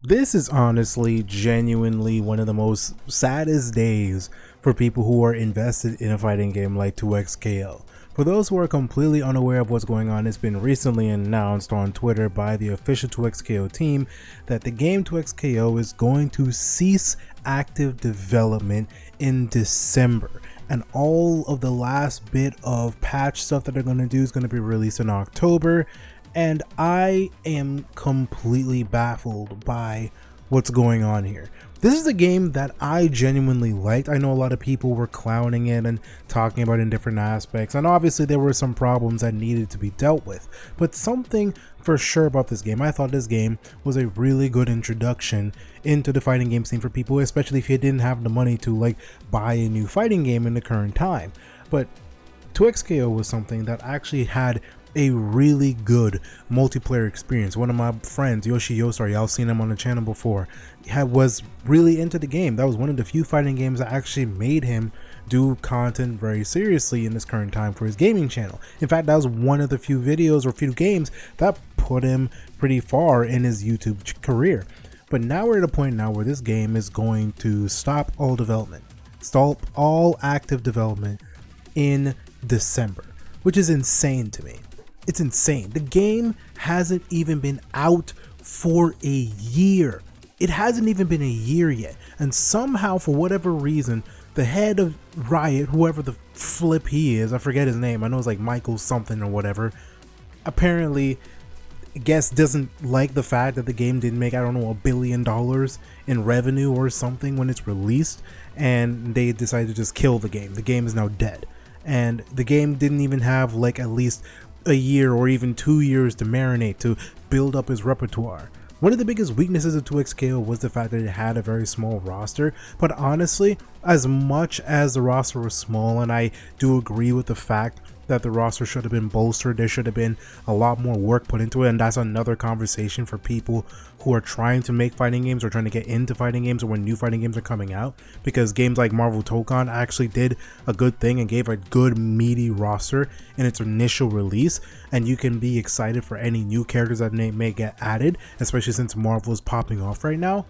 This is honestly, genuinely one of the most saddest days for people who are invested in a fighting game like 2XKO. For those who are completely unaware of what's going on, it's been recently announced on Twitter by the official 2XKO team that the game 2XKO is going to cease active development in December. And all of the last bit of patch stuff that they're going to do is going to be released in October. And I am completely baffled by what's going on here. This is a game that I genuinely liked. I know a lot of people were clowning it and talking about it in different aspects, and obviously there were some problems that needed to be dealt with. But something for sure about this game, I thought this game was a really good introduction into the fighting game scene for people, especially if you didn't have the money to buy a new fighting game in the current time. But 2XKO was something that actually had a really good multiplayer experience. One of my friends, Yoshi Yosari, y'all seen him on the channel before, was really into the game. That was one of the few fighting games that actually made him do content very seriously in this current time for his gaming channel. In fact, that was one of the few videos or few games that put him pretty far in his YouTube career. But now we're at a point now where this game is going to stop all development, stop all active development in December, which is insane to me. It's insane. The game hasn't even been out for a year. It hasn't even been a year yet. And somehow, for whatever reason, the head of Riot, whoever the flip he is, I forget his name, I know it's like Michael something or whatever, apparently, I guess doesn't like the fact that the game didn't make, I don't know, $1 billion in revenue or something when it's released, and they decided to just kill the game. The game is now dead. And the game didn't even have at least a year or even 2 years to marinate, to build up his repertoire. One of the biggest weaknesses of 2XKO was the fact that it had a very small roster, but honestly, as much as the roster was small, and I do agree with the fact that the roster should have been bolstered, there should have been a lot more work put into it, and that's another conversation for people who are trying to make fighting games or trying to get into fighting games or when new fighting games are coming out, because games like Marvel Tokon actually did a good thing and gave a good meaty roster in its initial release, and you can be excited for any new characters that may get added, especially since Marvel is popping off right now.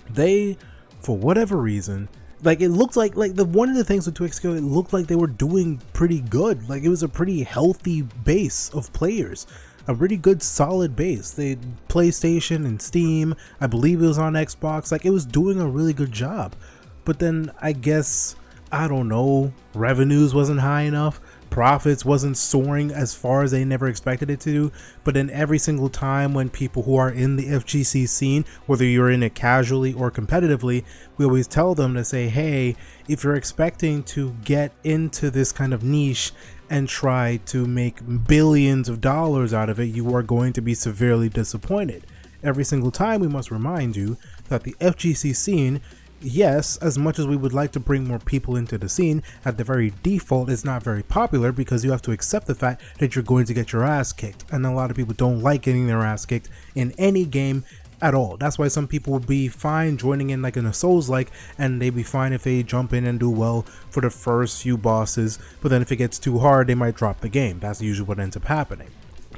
They, for whatever reason, it looked like the one of the things with 2XKO, it looked like they were doing pretty good. It was a pretty healthy base of players, a pretty good solid base. They PlayStation and Steam, I believe it was on Xbox, it was doing a really good job. But then I guess, I don't know, revenues wasn't high enough, profits wasn't soaring as far as they never expected it to. But then every single time when people who are in the FGC scene, whether you're in it casually or competitively, we always tell them to say, hey, if you're expecting to get into this kind of niche and try to make billions of dollars out of it, you are going to be severely disappointed. Every single time we must remind you that the FGC scene, yes, as much as we would like to bring more people into the scene, at the very default it's not very popular, because you have to accept the fact that you're going to get your ass kicked, and a lot of people don't like getting their ass kicked in any game at all. That's why some people would be fine joining in in a Souls-like, and they'd be fine if they jump in and do well for the first few bosses, but then if it gets too hard they might drop the game. That's usually what ends up happening.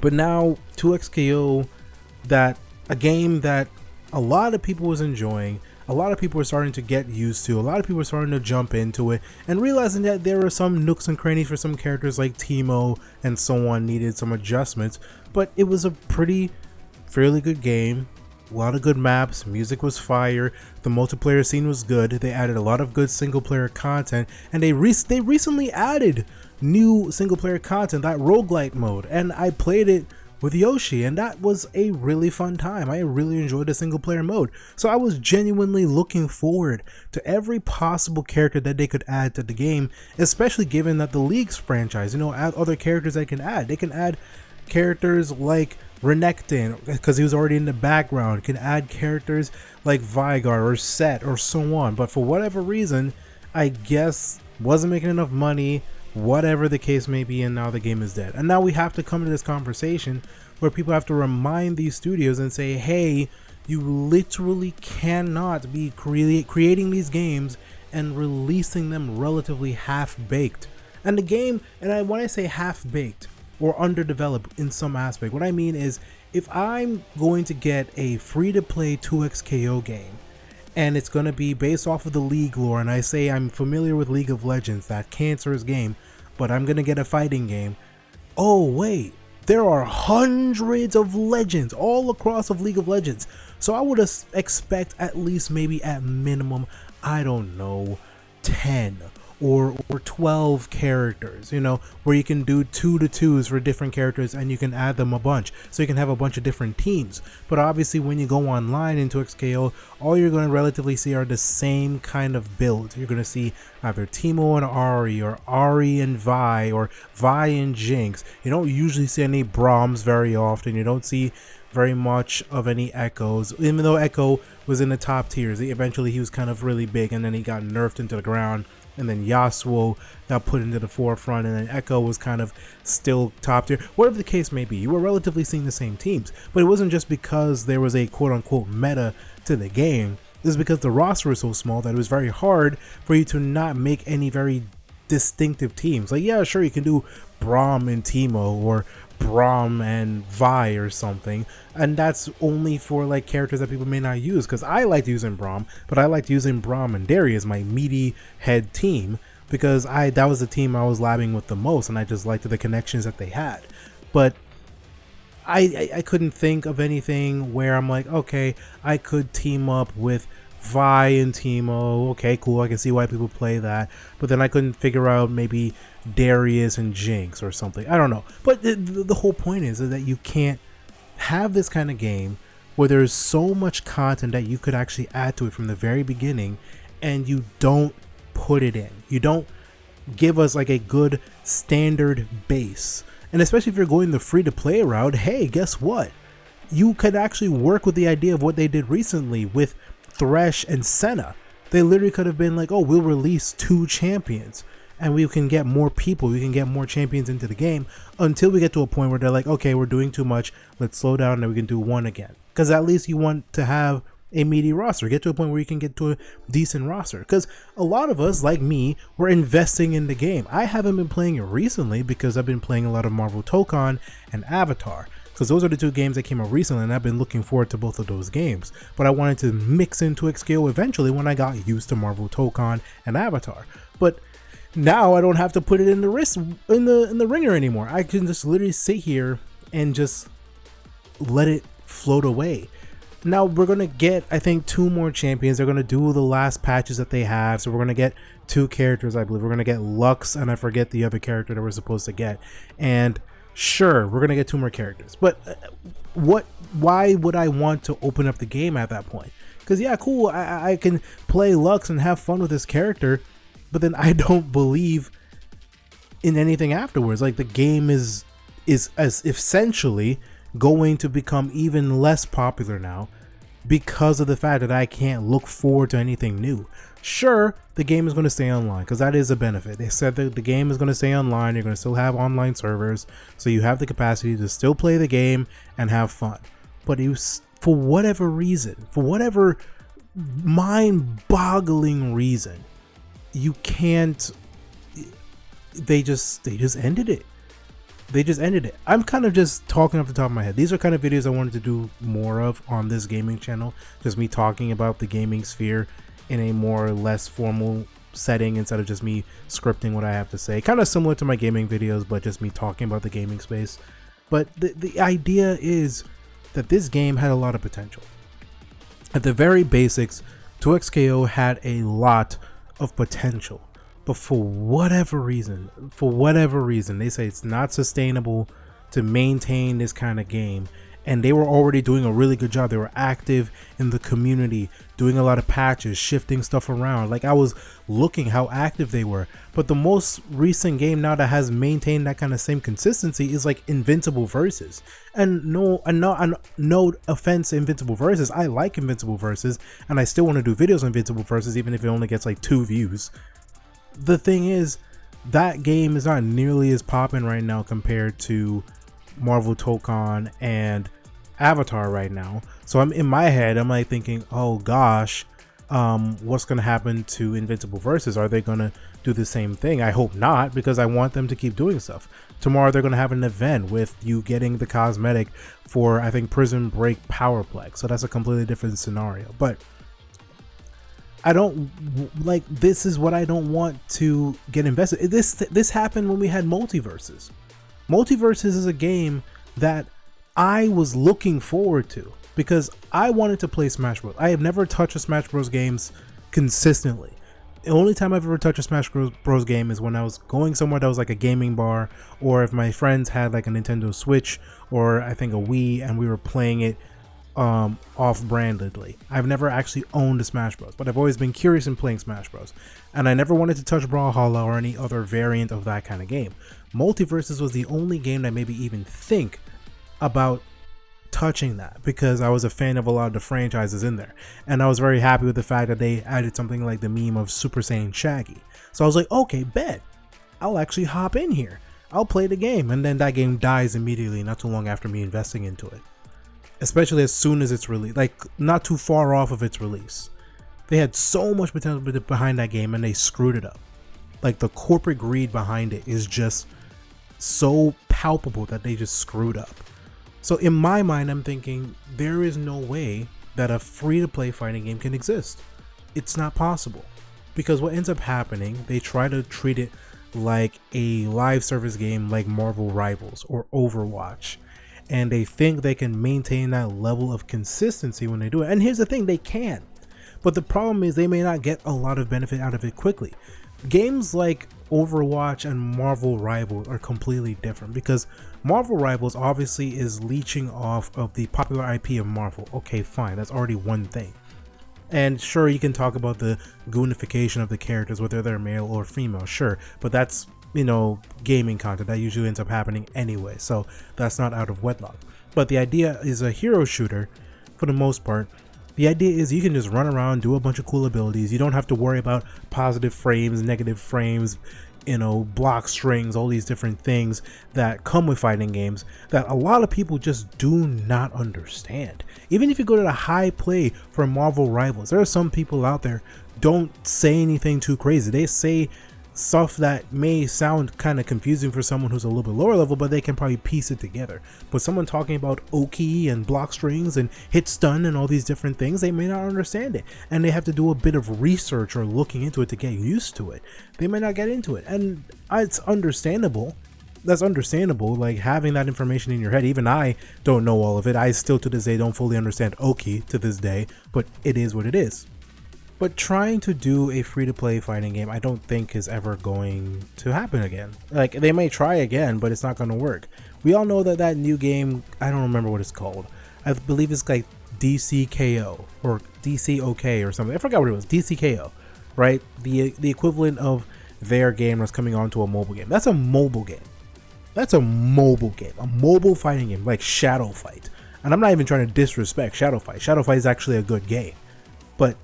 But now 2XKO, that a game that a lot of people was enjoying, a lot of people are starting to get used to, a lot of people are starting to jump into it, and realizing that there are some nooks and crannies for some characters like Teemo and so on needed some adjustments, but it was a fairly good game. A lot of good maps, music was fire, the multiplayer scene was good, they added a lot of good single player content, and they recently added new single player content, that roguelite mode, and I played it with Yoshi, and that was a really fun time. I really enjoyed the single player mode, so I was genuinely looking forward to every possible character that they could add to the game, especially given that the League's franchise, add other characters they can add. They can add characters like Renekton, because he was already in the background, can add characters like Vigar or Set or so on, but for whatever reason, I guess wasn't making enough money, whatever the case may be, and now the game is dead. And now we have to come to this conversation where people have to remind these studios and say, hey, you literally cannot be creating these games and releasing them relatively half-baked. And the game, when I say half-baked or underdeveloped in some aspect, what I mean is if I'm going to get a free-to-play 2XKO game, and it's going to be based off of the League lore, and I say I'm familiar with League of Legends, that cancerous game, but I'm going to get a fighting game. Oh wait, there are hundreds of legends all across of League of Legends. So I would expect at least maybe at minimum, I don't know, 10 or 12 characters, you know, where you can do 2-2s for different characters and you can add them a bunch. So you can have a bunch of different teams. But obviously when you go online into XKO, all you're going to relatively see are the same kind of build. You're going to see either Teemo and Ahri, or Ahri and Vi, or Vi and Jinx. You don't usually see any Brahms very often. You don't see very much of any Echoes, even though Echo was in the top tiers. Eventually he was kind of really big and then he got nerfed into the ground. And then Yasuo got put into the forefront, and then Echo was kind of still top tier. Whatever the case may be, you were relatively seeing the same teams. But it wasn't just because there was a quote-unquote meta to the game. It was because the roster was so small that it was very hard for you to not make any very distinctive teams. Like, yeah, sure, you can do Braum and Teemo, or Braum and Vi or something, and that's only for like characters that people may not use, because I liked using Braum, but I liked using Braum and Derry as my meaty head team, because that was the team I was labbing with the most, and I just liked the connections that they had. But I couldn't think of anything where I'm like, okay, I could team up with Vi and Teemo. Okay, cool, I can see why people play that. But then I couldn't figure out maybe Darius and Jinx or something. I don't know. But the whole point is that you can't have this kind of game where there's so much content that you could actually add to it from the very beginning, and you don't put it in. You don't give us like a good standard base. And especially if you're going the free-to-play route, hey, guess what? You could actually work with the idea of what they did recently with Thresh and Senna. They literally could have been like, oh, we'll release 2 champions and we can get more people, we can get more champions into the game, until we get to a point where they're like, okay, we're doing too much, let's slow down and we can do 1 again. Because at least you want to have a meaty roster, get to a point where you can get to a decent roster. Because a lot of us, like me, were investing in the game. I haven't been playing it recently because I've been playing a lot of Marvel Tokon and Avatar, because those are the 2 games that came out recently, and I've been looking forward to both of those games. But I wanted to mix into XKO eventually when I got used to Marvel Tokon and Avatar. But now I don't have to put it in the ringer anymore. I can just literally sit here and just let it float away. Now we're gonna get, I think, 2 more champions. They're gonna do the last patches that they have, so we're gonna get 2 characters. I believe we're gonna get Lux, and I forget the other character that we're supposed to get. And sure, we're gonna get 2 more characters, but why would I want to open up the game at that point? Because yeah, cool, I can play Lux and have fun with this character, but then I don't believe in anything afterwards. Like, the game is as essentially going to become even less popular now because of the fact that I can't look forward to anything new. Sure, the game is going to stay online, because that is a benefit. They said that the game is going to stay online. You're going to still have online servers, so you have the capacity to still play the game and have fun. But for whatever reason, for whatever mind-boggling reason, you can't. They just ended it. They just ended it. I'm kind of just talking off the top of my head. These are kind of videos I wanted to do more of on this gaming channel. Just me talking about the gaming sphere in a more or less formal setting, instead of just me scripting what I have to say. Kind of similar to my gaming videos, but just me talking about the gaming space. But the idea is that this game had a lot of potential. At the very basics, 2XKO had a lot of potential. But for whatever reason, they say it's not sustainable to maintain this kind of game. And they were already doing a really good job. They were active in the community, doing a lot of patches, shifting stuff around. Like, I was looking how active they were. But the most recent game now that has maintained that kind of same consistency is like Invincible Versus. And no offense to Invincible Versus. I like Invincible Versus, and I still want to do videos on Invincible Versus, even if it only gets like 2 views. The thing is, that game is not nearly as popping right now compared to Marvel Tokon and Avatar right now. So I'm in my head, I'm like thinking, oh gosh, what's going to happen to Invincible Versus? Are they going to do the same thing? I hope not, because I want them to keep doing stuff. Tomorrow they're going to have an event with you getting the cosmetic for, I think, Prison Break Powerplex. So that's a completely different scenario. But I don't like, this is what I don't want to get invested. This happened when we had Multiverses. Multiverses is a game that I was looking forward to because I wanted to play Smash Bros. I have never touched a Smash Bros. Games consistently. The only time I've ever touched a Smash Bros. Game is when I was going somewhere that was like a gaming bar, or if my friends had like a Nintendo Switch or I think a Wii and we were playing it off-brandedly. I've never actually owned a Smash Bros, but I've always been curious in playing Smash Bros, and I never wanted to touch Brawlhalla or any other variant of that kind of game. Multiverses was the only game that made me even think about touching that, because I was a fan of a lot of the franchises in there, and I was very happy with the fact that they added something like the meme of Super Saiyan Shaggy. So I was like, okay, bet, I'll actually hop in here, I'll play the game, and then that game dies immediately, not too long after me investing into it. Especially as soon as it's released, like not too far off of its release. They had so much potential behind that game and they screwed it up. Like the corporate greed behind it is just so palpable that they just screwed up. So in my mind, I'm thinking there is no way that a free-to-play fighting game can exist. It's not possible. Because what ends up happening, they try to treat it like a live service game like Marvel Rivals or Overwatch. And they think they can maintain that level of consistency when they do it. And here's the thing, they can. But the problem is they may not get a lot of benefit out of it quickly. Games like Overwatch and Marvel Rivals are completely different, because Marvel Rivals obviously is leeching off of the popular IP of Marvel. Okay, fine, that's already one thing. And sure, you can talk about the goonification of the characters, whether they're male or female, sure, but that's, you know, gaming content that usually ends up happening anyway, so that's not out of wedlock. But the idea is a hero shooter for the most part. The idea is you can just run around, do a bunch of cool abilities. You don't have to worry about positive frames, negative frames, you know, block strings, all these different things that come with fighting games that a lot of people just do not understand. Even if you go to the high play for Marvel Rivals, there are some people out there don't say anything too crazy. They say stuff that may sound kind of confusing for someone who's a little bit lower level, but they can probably piece it together. But someone talking about Oki and block strings and hit stun and all these different things, they may not understand it, and they have to do a bit of research or looking into it to get used to it. They may not get into it, and it's understandable. That's understandable, like having that information in your head. Even I don't know all of it. I still to this day don't fully understand Oki to this day, but it is what it is. But trying to do a free-to-play fighting game, I don't think is ever going to happen again. Like, they may try again, but it's not going to work. We all know that that new game, I don't remember what it's called. I believe it's like DCKO or DCOK or something. I forgot what it was. DCKO, right? The equivalent of their game was coming onto a mobile game. That's a mobile game. That's a mobile game. A mobile fighting game like Shadow Fight. And I'm not even trying to disrespect Shadow Fight. Shadow Fight is actually a good game. But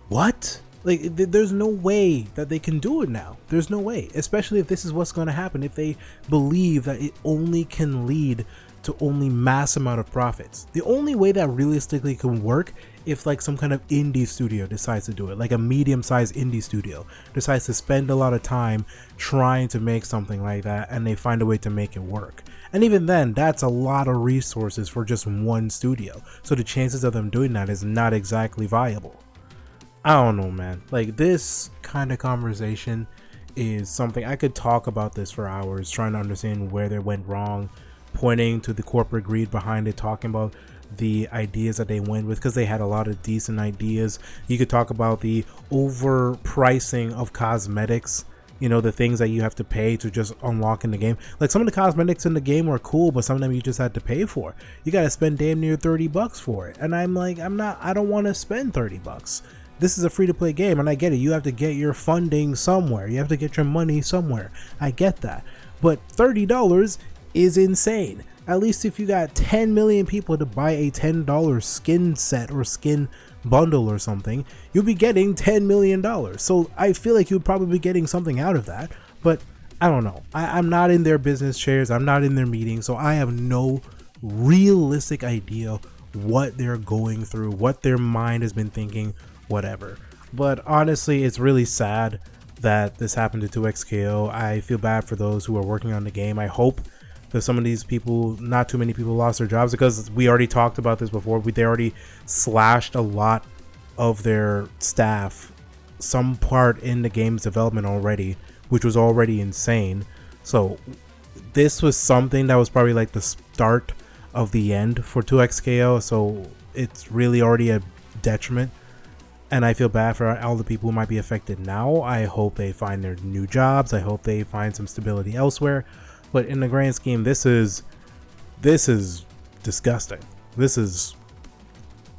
what? Like, there's no way that they can do it now. There's no way, especially if this is what's going to happen, if they believe that it only can lead to only mass amount of profits. The only way that realistically can work if like some kind of indie studio decides to do it, like a medium-sized indie studio decides to spend a lot of time trying to make something like that, and they find a way to make it work. And even then, that's a lot of resources for just one studio. So the chances of them doing that is not exactly viable. I don't know, man. Like, this kind of conversation is something I could talk about this for hours, trying to understand where they went wrong, pointing to the corporate greed behind it, talking about the ideas that they went with, because they had a lot of decent ideas. You could talk about the overpricing of cosmetics, you know, the things that you have to pay to just unlock in the game. Like, some of the cosmetics in the game were cool, but some of them you just had to pay for. You got to spend damn near $30 for it. And I'm like, I don't want to spend $30. This is a free-to-play game, and I get it. You have to get your funding somewhere. You have to get your money somewhere. I get that. But $30 is insane. At least if you got 10 million people to buy a $10 skin set or skin bundle or something, you'll be getting $10 million. So I feel like you'll probably be getting something out of that. But I don't know. I'm not in their business chairs. I'm not in their meetings. So I have no realistic idea what they're going through, what their mind has been thinking, whatever. But honestly, it's really sad that this happened to 2XKO. I feel bad for those who are working on the game. I hope that some of these people, not too many people, lost their jobs, because we already talked about this before. They already slashed a lot of their staff, some part in the game's development already, which was already insane. So this was something that was probably like the start of the end for 2XKO. So it's really already a detriment, and I feel bad for all the people who might be affected now. I hope they find their new jobs. I hope they find some stability elsewhere. But in the grand scheme, this is disgusting. This is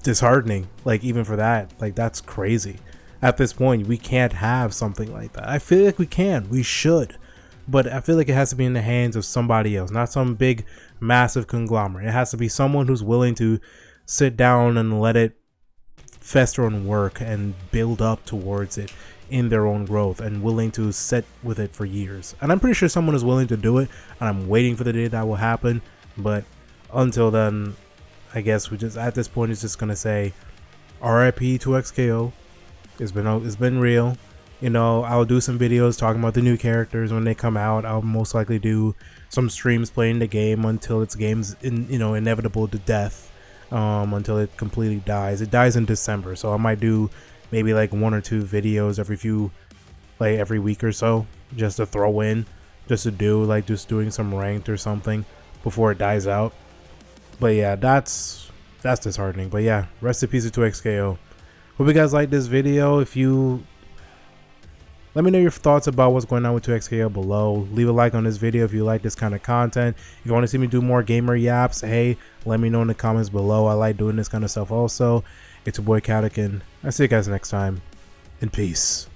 disheartening. Like, even for that, like, that's crazy. At this point, we can't have something like that. I feel like we should, but I feel like it has to be in the hands of somebody else, not some big massive conglomerate. It has to be someone who's willing to sit down and let it fester and work and build up towards it in their own growth, and willing to sit with it for years. And I'm pretty sure someone is willing to do it, and I'm waiting for the day that will happen. But until then, I guess we just, at this point, it's just gonna say RIP 2XKO. It's been real. You know, I'll do some videos talking about the new characters when they come out. I'll most likely do some streams playing the game until its game's inevitable to death, until it completely dies. It dies in December, so I might do maybe like 1 or 2 videos every week or so, just to throw in, just to do like just doing some ranked or something before it dies out. But yeah, that's disheartening. But yeah, rest in peace to 2XKO. Hope you guys like this video. If you, let me know your thoughts about what's going on with 2XKO below. Leave a like on this video if you like this kind of content. If you want to see me do more gamer yaps, hey, let me know in the comments below. I like doing this kind of stuff also. It's your boy Kadukun. I'll see you guys next time, and peace.